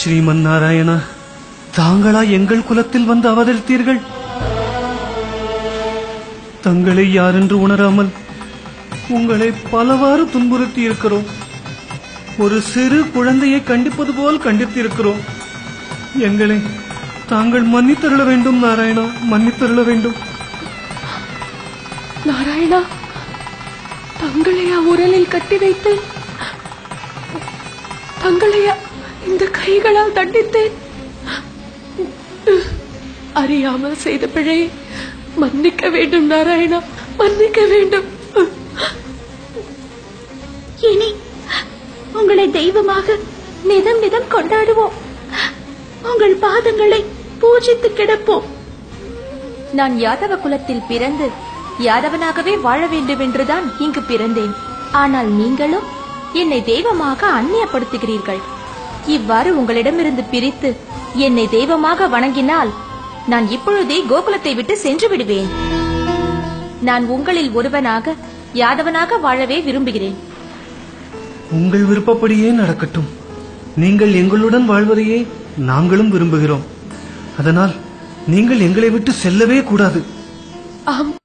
ஸ்ரீமன் நாராயணா, தாங்களா எங்கள் குலத்தில் வந்து அவதரித்தீர்கள்? தங்களை யாரென்று உணராமல் உங்களை பலவாறு துன்புறுத்தி இருக்கிறோம். ஒரு சிறு குழந்தையை கண்டிப்பது போல் கண்டித்து இருக்கிறோம். எங்களை தாங்கள் மன்னித்தருள வேண்டும் நாராயணா, மன்னித்தருள வேண்டும். நாராயணா, தங்களையா உரலில் கட்டி வைத்தேன்? தங்களையா இந்த கைகளால் தண்டித்தேன்? அறியாமல் செய்த பிழையை மன்னிக்க வேண்டும் நாராயணா, மன்னிக்க வேண்டும். இனி உங்களை தெய்வமாக நிதம் நிதம் கொண்டாடுவோம். உங்கள் பாதங்களை பூஜித்து கிடப்போம். நான் யாதவ குலத்தில் பிறந்து யாதவனாகவே வாழ வேண்டும் என்றுதான் இங்கு பிறந்தேன். ஆனால் நீங்களும் என்னை தெய்வமாக அந்நியப்படுத்துகிறீர்கள். இவ்வாறு உங்களிடமிருந்து பிரித்து என்னை தெய்வமாக வணங்கினால் நான் இப்பொழுதே கோகுலத்தை விட்டு சென்று விடுவேன். நான் உங்களில் ஒருவனாக யாதவனாக வாழவே விரும்புகிறேன். உங்கள் விருப்பப்படியே நடக்கட்டும். நீங்கள் எங்களுடன் வாழ்வதையே நாங்களும் விரும்புகிறோம். அதனால் நீங்கள் எங்களை விட்டு செல்லவே கூடாது. ஆம்